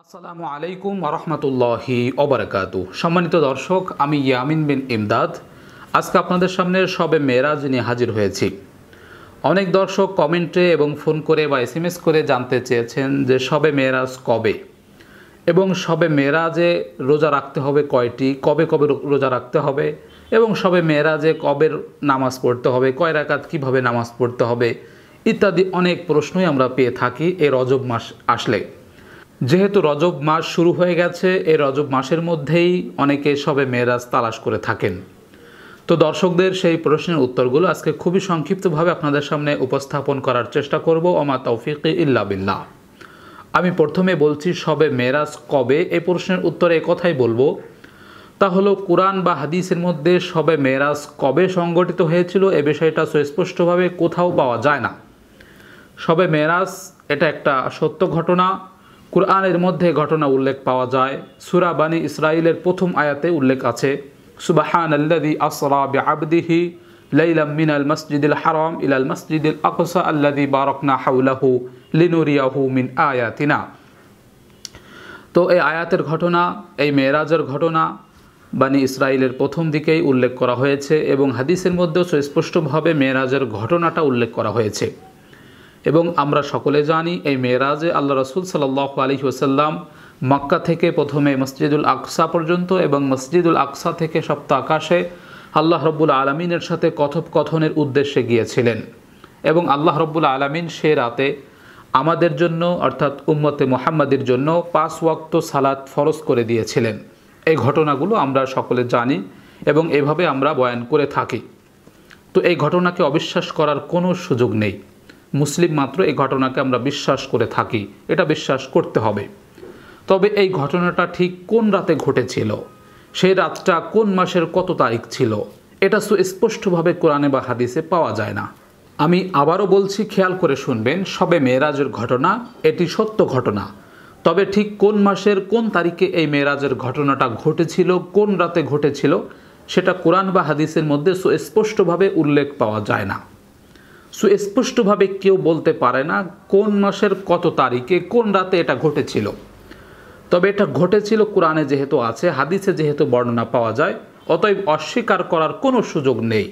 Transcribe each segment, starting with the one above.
আসসালামু আলাইকুম ওরহমতুল্লাহি ওবারাকাতু। সম্মানিত দর্শক, আমি ইয়ামিন বিন ইমদাদ আজকে আপনাদের সামনে শবে মেরাজ নিয়ে হাজির হয়েছি। অনেক দর্শক কমেন্টে এবং ফোন করে বা SMS করে জানতে চেয়েছেন যে শবে মেরাজ কবে এবং শবে মেরাজে রোজা রাখতে হবে কয়টি, কবে কবে রোজা রাখতে হবে এবং শবে মেরাজে কবে নামাজ পড়তে হবে, কয় রাকাত কীভাবে নামাজ পড়তে হবে ইত্যাদি অনেক প্রশ্নই আমরা পেয়ে থাকি এই রজব মাস আসলে। যেহেতু রজব মাস শুরু হয়ে গেছে, এই রজব মাসের মধ্যেই অনেকে শবে মেরাজ তালাশ করে থাকেন। তো দর্শকদের সেই প্রশ্নের উত্তরগুলো আজকে খুবই সংক্ষিপ্তভাবে আপনাদের সামনে উপস্থাপন করার চেষ্টা করব। ওমা তৌফিক ইল্লা বিল্লাহ। আমি প্রথমে বলছি শবে মেরাজ কবে, এই প্রশ্নের উত্তরে কথাই বলবো। তা হলো কুরআন বা হাদিসের মধ্যে শবে মেরাজ কবে সংগঠিত হয়েছিল এ বিষয়টা সুস্পষ্টভাবে কোথাও পাওয়া যায় না। শবে মেরাজ এটা একটা সত্য ঘটনা। কুরআনের মধ্যে ঘটনা উল্লেখ পাওয়া যায়। সূরা বানী ইসরাঈলের প্রথম আয়াতে উল্লেখ আছে, সুবহানাল্লাযী আসরা বিআবদিহি লাইলাম মিনাল মসজিদিল হারাম ইলাল মসজিদিল আকসা আল্লাযী বারাকনা হাওলাহু লিনুরিয়াহু মিন আয়াতিনা। তো এই আয়াতের ঘটনা, এই মেরাজের ঘটনা বানী ইসরাঈলের প্রথম দিকেই উল্লেখ করা হয়েছে এবং হাদিসের মধ্যেও সুস্পষ্টভাবে মেরাজের ঘটনাটা উল্লেখ করা হয়েছে। এবং আমরা সকলে জানি এই মেরাজে আল্লাহ রাসূল সাল্লাল্লাহু আলাইহি ওয়াসাল্লাম মক্কা থেকে প্রথমে মসজিদুল আকসা পর্যন্ত এবং মসজিদুল আকসা থেকে সপ্ত আকাশে আল্লাহ রব্বুল আলামিনের সাথে কথোপকথনের উদ্দেশ্যে গিয়েছিলেন এবং আল্লাহ রব্বুল আলামিন সে রাতে আমাদের জন্য অর্থাৎ উম্মতে মুহাম্মাদের জন্য 5 ওয়াক্ত সালাত ফরজ করে দিয়েছিলেন। এই ঘটনাগুলো আমরা সকলে জানি এবং এভাবে আমরা বয়ান করে থাকি। তো এই ঘটনাকে অবিশ্বাস করার কোনো সুযোগ নেই। মুসলিম মাত্র এই ঘটনাকে আমরা বিশ্বাস করে থাকি, এটা বিশ্বাস করতে হবে। তবে এই ঘটনাটা ঠিক কোন রাতে ঘটেছিল, সেই রাতটা কোন মাসের কত তারিখ ছিল, এটা সুস্পষ্টভাবে কোরআনে বা হাদিসে পাওয়া যায় না। আমি আবারও বলছি, খেয়াল করে শুনবেন, শবে মেরাজের ঘটনা এটি সত্য ঘটনা। তবে ঠিক কোন মাসের কোন তারিখে এই মেরাজের ঘটনাটা ঘটেছিল, কোন রাতে ঘটেছিল, সেটা কোরআন বা হাদিসের মধ্যে সুস্পষ্টভাবে উল্লেখ পাওয়া যায় না। সুস্পষ্টভাবে কেউ বলতে পারে না কোন মাসের কত তারিখে কোন রাতে এটা ঘটেছিল। তবে এটা ঘটেছিল কোরআনে যেহেতু আছে, হাদিসে যেহেতু বর্ণনা পাওয়া যায়, অতএব অস্বীকার করার কোনো সুযোগ নেই।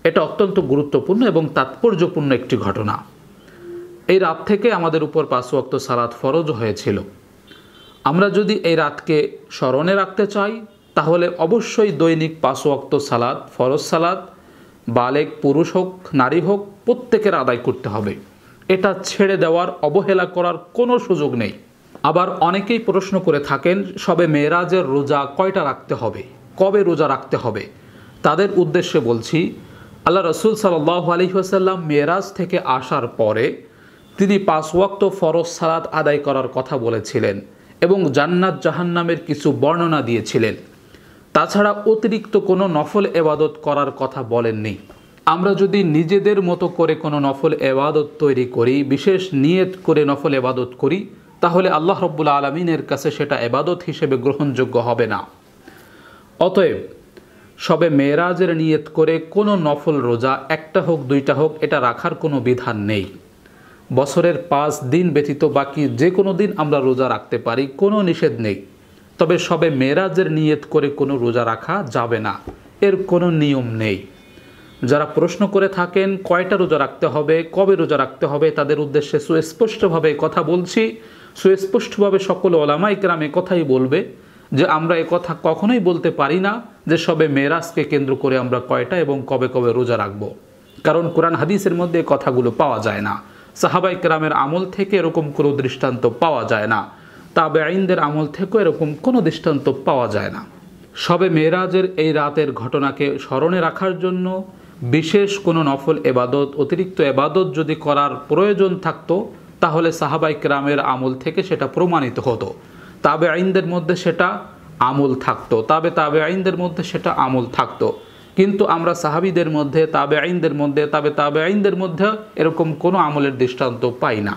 এটা অত্যন্ত গুরুত্বপূর্ণ এবং তাৎপর্যপূর্ণ একটি ঘটনা। এই রাত থেকে আমাদের উপর 5 ওয়াক্ত সালাত ফরজ হয়েছিল। আমরা যদি এই রাতকে স্মরণে রাখতে চাই তাহলে অবশ্যই দৈনিক 5 ওয়াক্ত সালাত, ফরজ সালাত, বালেগ পুরুষ হোক নারী হোক, প্রত্যেকের আদায় করতে হবে। এটা ছেড়ে দেওয়ার, অবহেলা করার কোনো সুযোগ নেই। আবার অনেকেই প্রশ্ন করে থাকেন শবে মেরাজের রোজা কয়টা রাখতে হবে, কবে রোজা রাখতে হবে। তাদের উদ্দেশ্যে বলছি, আল্লাহ রাসূল সাল্লাল্লাহু আলাইহি ওয়াসাল্লাম মেরাজ থেকে আসার পরে তিনি 5 ওয়াক্ত ফরজ সালাত আদায় করার কথা বলেছিলেন এবং জান্নাত জাহান্নামের কিছু বর্ণনা দিয়েছিলেন। তাছাড়া অতিরিক্ত কোনো নফল এবাদত করার কথা বলেননি। আমরা যদি নিজেদের মতো করে কোনো নফল এবাদত তৈরি করি, বিশেষ নিয়ত করে নফল এবাদত করি, তাহলে আল্লাহ রব্বুল আলামিনের কাছে সেটা এবাদত হিসেবে গ্রহণযোগ্য হবে না। অতএব শবে মেরাজের নিয়ত করে কোনো নফল রোজা, একটা হোক দুইটা হোক, এটা রাখার কোনো বিধান নেই। বছরের 5 দিন ব্যতীত বাকি যে কোনো দিন আমরা রোজা রাখতে পারি, কোনো নিষেধ নেই। তবে শবে মেরাজের নিয়ত করে কোনো রোজা রাখা যাবে না, এর কোনো নিয়ম নেই। যারা প্রশ্ন করে থাকেন কয়টা রোজা রাখতে হবে, কবে রোজা রাখতে হবে, তাদের উদ্দেশ্যে সুস্পষ্টভাবে কথা বলছি। সুস্পষ্টভাবে সকল ওলামায়ে কেরাম কথাই বলবে যে আমরা কথা কখনোই বলতে পারি না যে শবে মেরাজকে কেন্দ্র করে আমরা কয়টা এবং কবে কবে রোজা রাখব, কারণ কোরআন হাদিসের মধ্যে কথাগুলো পাওয়া যায় না। সাহাবায়ে কেরামের আমল থেকে এরকম কোনো দৃষ্টান্ত পাওয়া যায় না, তাবেঈনদের আমল থেকেও এরকম কোনো দৃষ্টান্ত পাওয়া যায় না। শবে মেরাজের এই রাতের ঘটনাকে স্মরণে রাখার জন্য বিশেষ কোনো নফল এবাদত, অতিরিক্ত এবাদত যদি করার প্রয়োজন থাকতো তাহলে সাহাবায়ে কেরামের আমল থেকে সেটা প্রমাণিত হতো, তাবেঈনদের মধ্যে সেটা আমল থাকতো, তাবেঈনদের মধ্যে সেটা আমল থাকতো। কিন্তু আমরা সাহাবীদের মধ্যে, তাবেঈনদের মধ্যে, তাবেঈনদের মধ্যে এরকম কোনো আমলের দৃষ্টান্ত পাই না।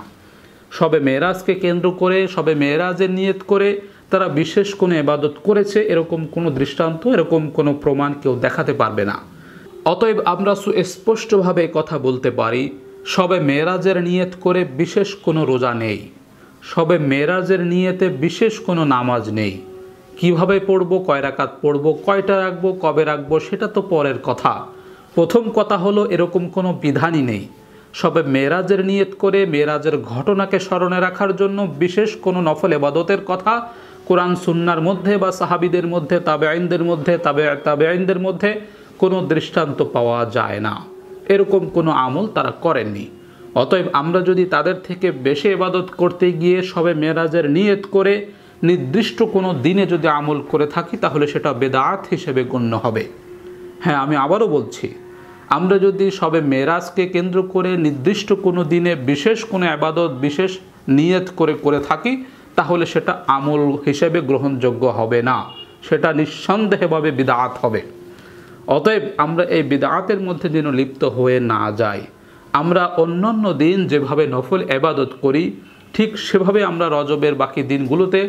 শবে মেরাজকে কেন্দ্র করে, শবে মেরাজের নিয়ত করে তারা বিশেষ কোনো ইবাদত করেছে এরকম কোনো দৃষ্টান্ত, এরকম কোনো প্রমাণ কেউ দেখাতে পারবে না। অতএব আমরা সুস্পষ্টভাবে কথা বলতে পারি, শবে মেরাজের নিয়ত করে বিশেষ কোনো রোজা নেই। শবে মেরাজের নিয়তে বিশেষ কোনো নামাজ নেই। কিভাবে পড়বো, কয় রাকাত পড়বো, কয়টা রাখবো, কবে রাখবো, সেটা তো পরের কথা। প্রথম কথা হলো এরকম কোনো বিধানই নেই। শবে মেরাজের নিয়ত করে মেরাজের ঘটনাকে স্মরণে রাখার জন্য বিশেষ কোনো নফল ইবাদতের কথা কোরআন সুন্নাহর মধ্যে বা সাহাবীদের মধ্যে, তাবেঈনদের মধ্যে কোনো দৃষ্টান্ত পাওয়া যায় না। এরকম কোনো আমল তারা করেননি। অতএব আমরা যদি তাদের থেকে বেশি ইবাদত করতে গিয়ে শবে মেরাজের নিয়ত করে নির্দিষ্ট কোনো দিনে যদি আমল করে থাকি, তাহলে সেটা বেদাত হিসেবে গণ্য হবে। হ্যাঁ, আমি আবারও বলছি, আমরা যদি শবে মেরাজকে কেন্দ্র করে নির্দিষ্ট কোনো দিনে বিশেষ কোনো ইবাদত বিশেষ নিয়ত করে থাকি, তাহলে সেটা আমল হিসেবে গ্রহণযোগ্য হবে না, সেটা নিঃসন্দেহভাবে বিদআত হবে। অতএব আমরা এই বিদআতের মধ্যে যেন লিপ্ত হয়ে না যাই। আমরা অন্যান্য দিন যেভাবে নফল ইবাদত করি, ঠিক সেভাবে আমরা রজবের বাকি দিনগুলোতে,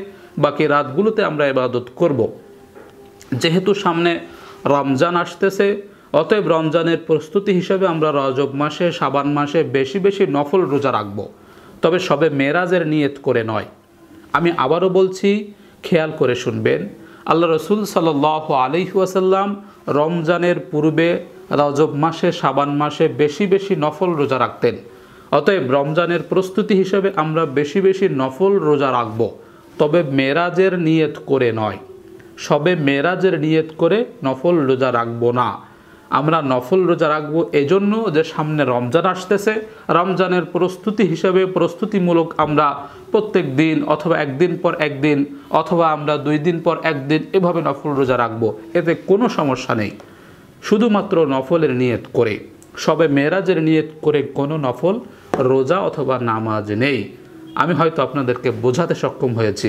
বাকি রাতগুলোতে আমরা ইবাদত করব। যেহেতু সামনে রমজান আসতেছে, অতএব রমজানের প্রস্তুতি হিসেবে আমরা রজব মাসে, শাবান মাসে বেশি বেশি নফল রোজা রাখব, তবে শবে মেরাজের নিয়ত করে নয়। আমি আবারও বলছি, খেয়াল করে শুনবেন, আল্লাহ রসুল সাল্লাল্লাহু আলাইহি ওয়াসাল্লাম রমজানের পূর্বে রজব মাসে, শাবান মাসে বেশি বেশি নফল রোজা রাখতেন। অতএব রমজানের প্রস্তুতি হিসেবে আমরা বেশি বেশি নফল রোজা রাখব, তবে মেরাজের নিয়ত করে নয়। শবে মেরাজের নিয়ত করে নফল রোজা রাখবো না। আমরা নফল রোজা রাখবো এজন্য যে সামনে রমজান আসতেছে, রমজানের প্রস্তুতি হিসেবে প্রস্তুতিমূলক আমরা প্রত্যেক দিন অথবা একদিন পর একদিন অথবা আমরা 2 দিন পর একদিন এভাবে নফল রোজা রাখবো, এতে কোনো সমস্যা নেই। শুধুমাত্র নফলের নিয়ত করে, শবে মেরাজের নিয়ত করে কোনো নফল রোজা অথবা নামাজ নেই। আমি হয়তো আপনাদেরকে বোঝাতে সক্ষম হয়েছি।